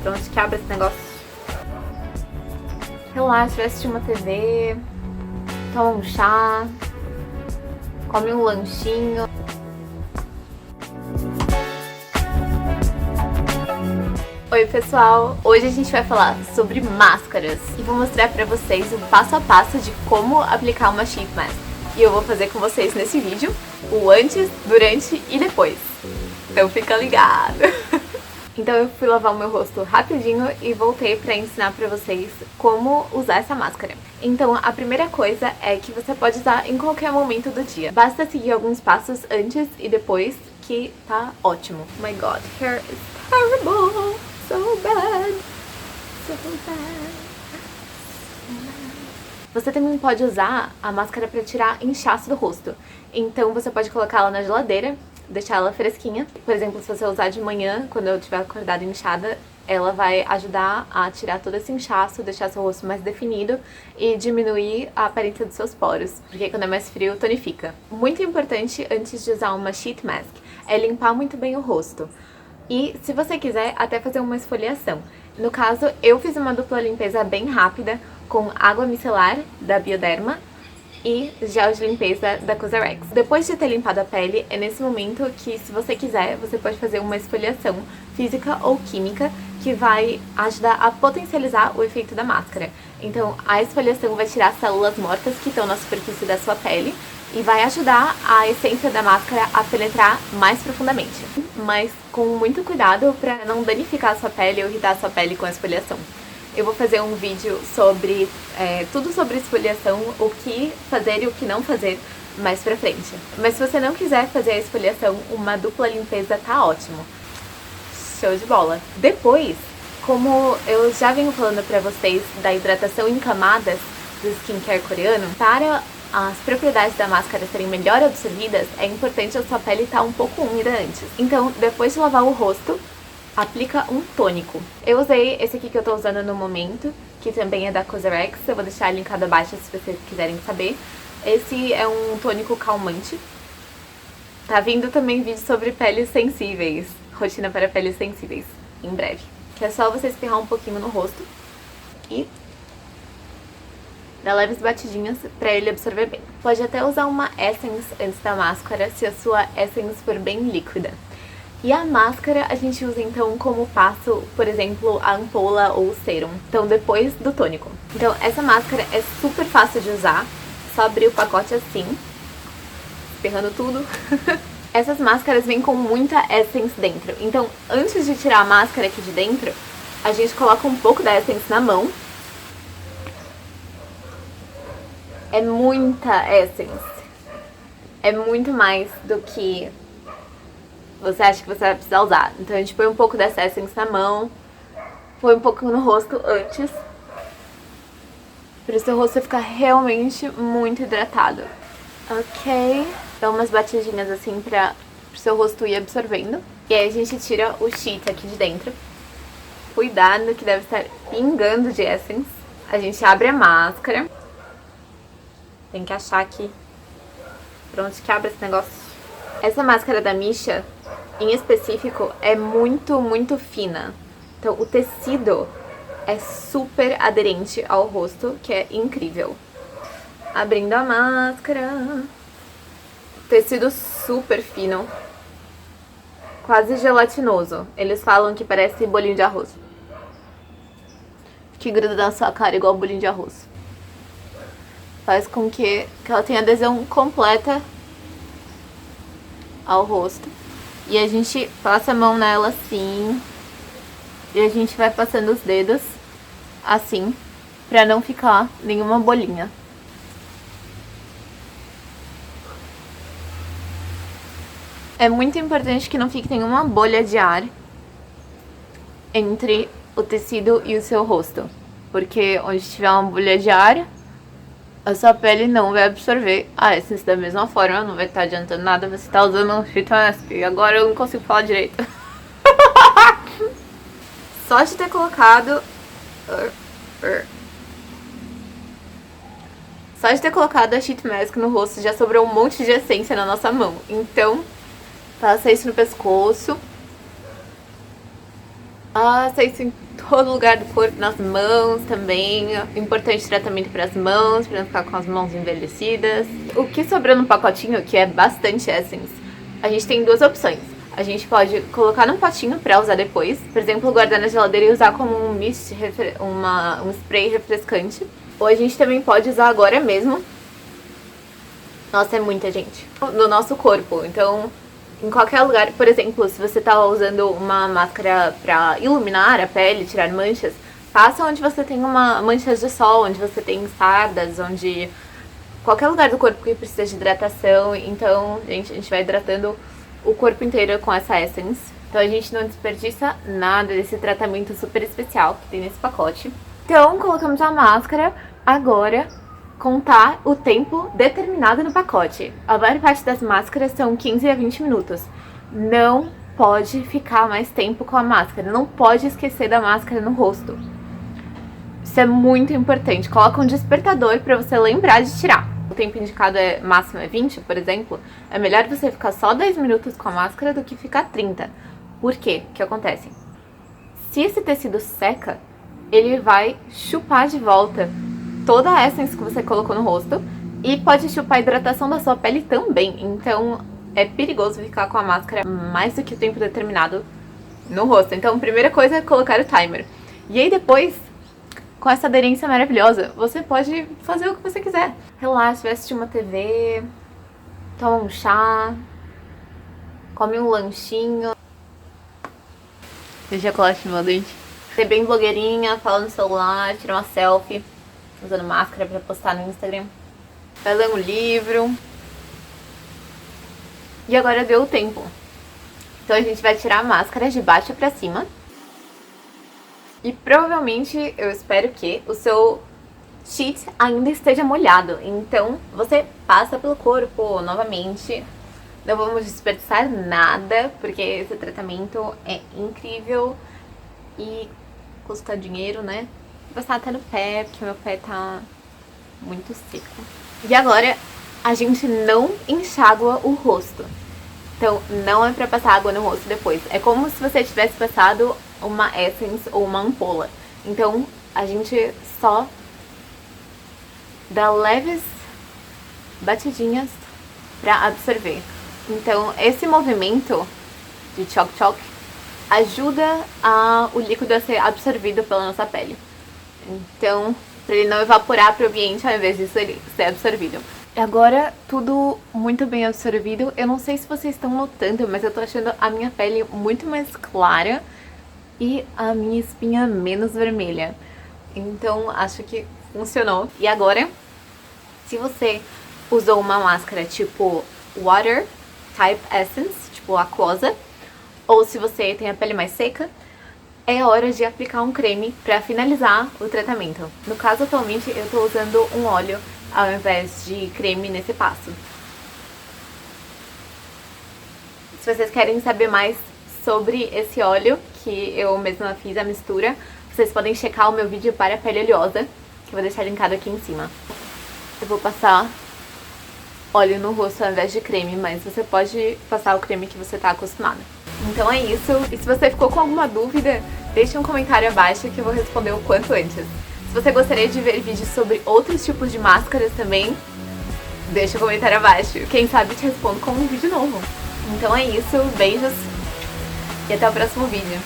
Pra onde que abre esse negócio? Relaxa, vai assistir uma TV, toma um chá, come um lanchinho. Oi pessoal, hoje a gente vai falar sobre máscaras e vou mostrar pra vocês o passo a passo de como aplicar uma sheet mask. E eu vou fazer com vocês nesse vídeo o antes, durante e depois. Então fica ligado! Então eu fui lavar o meu rosto rapidinho e voltei pra ensinar pra vocês como usar essa máscara. Então a primeira coisa é que você pode usar em qualquer momento do dia. Basta seguir alguns passos antes e depois que tá ótimo. Oh my god, hair is terrible! So bad, so bad. Você também pode usar a máscara para tirar inchaço do rosto. Então você pode colocá-la na geladeira, deixar ela fresquinha. Por exemplo, se você usar de manhã, quando eu estiver acordada inchada, ela vai ajudar a tirar todo esse inchaço, deixar seu rosto mais definido e diminuir a aparência dos seus poros, porque quando é mais frio, tonifica. Muito importante antes de usar uma sheet mask é limpar muito bem o rosto. E se você quiser, até fazer uma esfoliação. No caso, eu fiz uma dupla limpeza bem rápida com água micelar da Bioderma e gel de limpeza da Cosrx. Depois de ter limpado a pele, é nesse momento que, se você quiser, você pode fazer uma esfoliação física ou química que vai ajudar a potencializar o efeito da máscara. Então, a esfoliação vai tirar células mortas que estão na superfície da sua pele e vai ajudar a essência da máscara a penetrar mais profundamente, mas com muito cuidado para não danificar a sua pele ou irritar a sua pele com a esfoliação. Eu vou fazer um vídeo sobre tudo sobre esfoliação, o que fazer e o que não fazer mais pra frente. Mas se você não quiser fazer a esfoliação, uma dupla limpeza tá ótimo. Show de bola! Depois, como eu já venho falando pra vocês da hidratação em camadas do skincare coreano, para as propriedades da máscara serem melhor absorvidas, é importante a sua pele estar um pouco úmida antes. Então, depois de lavar o rosto, aplica um tônico. Eu usei esse aqui que eu tô usando no momento, que também é da Cosrx, eu vou deixar linkado abaixo se vocês quiserem saber. Esse é um tônico calmante. Tá vindo também vídeo sobre peles sensíveis, rotina para peles sensíveis, em breve. Que é só você espirrar um pouquinho no rosto e dá leves batidinhas pra ele absorver bem. Pode até usar uma essence antes da máscara, se a sua essence for bem líquida. E a máscara a gente usa então como passo, por exemplo, a ampola ou o serum. Então depois do tônico. Então essa máscara é super fácil de usar, só abrir o pacote assim, espirrando tudo. Essas máscaras vêm com muita essence dentro. Então antes de tirar a máscara aqui de dentro, a gente coloca um pouco da essence na mão. É muita essence. É muito mais do que você acha que você vai precisar usar. Então a gente põe um pouco dessa essence na mão, põe um pouco no rosto antes, para o seu rosto ficar realmente muito hidratado. Ok? Dá umas batidinhas assim para o seu rosto ir absorvendo. E aí a gente tira o sheet aqui de dentro. Cuidado que deve estar pingando de essence. A gente abre a máscara. Tem que achar aqui pra onde que abre esse negócio. Essa máscara da Missha, em específico, é muito, muito fina. Então o tecido é super aderente ao rosto, que é incrível. Abrindo a máscara. Tecido super fino. Quase gelatinoso. Eles falam que parece bolinho de arroz. Que gruda na sua cara igual bolinho de arroz. Faz com que ela tenha adesão completa ao rosto. E a gente passa a mão nela assim. E a gente vai passando os dedos assim, pra não ficar nenhuma bolinha. É muito importante que não fique nenhuma bolha de ar entre o tecido e o seu rosto. Porque onde tiver uma bolha de ar, a sua pele não vai absorver a essence da mesma forma, não vai estar adiantando nada você tá usando um sheet mask. E agora eu não consigo falar direito. Só de ter colocado... Só de ter colocado a sheet mask no rosto já sobrou um monte de essência na nossa mão. Então, faça isso no pescoço. Passa isso em todo lugar do corpo, nas mãos também. Importante tratamento para as mãos, para não ficar com as mãos envelhecidas. O que sobrou no pacotinho, que é bastante Essence, a gente tem duas opções. A gente pode colocar num potinho pra usar depois. Por exemplo, guardar na geladeira e usar como um mist, um spray refrescante. Ou a gente também pode usar agora mesmo. Nossa, é muita gente. No nosso corpo. Então, em qualquer lugar. Por exemplo, se você tá usando uma máscara pra iluminar a pele, tirar manchas, faça onde você tem manchas de sol, onde você tem sardas, onde... Qualquer lugar do corpo que precisa de hidratação. Então, a gente vai hidratando o corpo inteiro com essa Essence. Então a gente não desperdiça nada desse tratamento super especial que tem nesse pacote. Então colocamos a máscara, agora contar o tempo determinado no pacote. A maior parte das máscaras são 15 a 20 minutos. Não pode ficar mais tempo com a máscara, não pode esquecer da máscara no rosto. Isso é muito importante. Coloca um despertador para você lembrar de tirar. O tempo indicado máximo é 20, por exemplo. É melhor você ficar só 10 minutos com a máscara do que ficar 30. Por quê? O que acontece? Se esse tecido seca, ele vai chupar de volta toda a essence que você colocou no rosto e pode chupar a hidratação da sua pele também. Então é perigoso ficar com a máscara mais do que o tempo determinado no rosto. Então a primeira coisa é colocar o timer. E aí depois, com essa aderência maravilhosa, você pode fazer o que você quiser. Relaxa, vai assistir uma TV, toma um chá, come um lanchinho. Deixa chocolate no meu dente. Ser bem blogueirinha, fala no celular, tira uma selfie, usando máscara pra postar no Instagram. Vai ler um livro. E agora deu o tempo. Então a gente vai tirar a máscara de baixo pra cima. E provavelmente, eu espero que o seu sheet ainda esteja molhado. Então, você passa pelo corpo novamente. Não vamos desperdiçar nada, porque esse tratamento é incrível e custa dinheiro, né? Vou passar até no pé, porque meu pé tá muito seco. E agora, a gente não enxágua o rosto. Então, não é pra passar água no rosto depois. É como se você tivesse passado uma essence ou uma ampola. Então, a gente só dá leves batidinhas pra absorver. Então, esse movimento de choque-choque ajuda o líquido a ser absorvido pela nossa pele. Então, pra ele não evaporar pro ambiente ao invés de ser absorvido. Agora, tudo muito bem absorvido. Eu não sei se vocês estão notando, mas eu tô achando a minha pele muito mais clara e a minha espinha menos vermelha. Então, acho que funcionou. E agora, se você usou uma máscara tipo Water Type Essence, tipo aquosa, ou se você tem a pele mais seca, é hora de aplicar um creme pra finalizar o tratamento. No caso, atualmente, eu tô usando um óleo ao invés de creme nesse passo. Se vocês querem saber mais sobre esse óleo, que eu mesma fiz a mistura, vocês podem checar o meu vídeo para a pele oleosa, que eu vou deixar linkado aqui em cima. Eu vou passar óleo no rosto ao invés de creme, mas você pode passar o creme que você tá acostumado. Então é isso. E se você ficou com alguma dúvida, deixe um comentário abaixo que eu vou responder o quanto antes. Se você gostaria de ver vídeos sobre outros tipos de máscaras também, deixa um comentário abaixo. Quem sabe eu te respondo com um vídeo novo. Então é isso, beijos e até o próximo vídeo.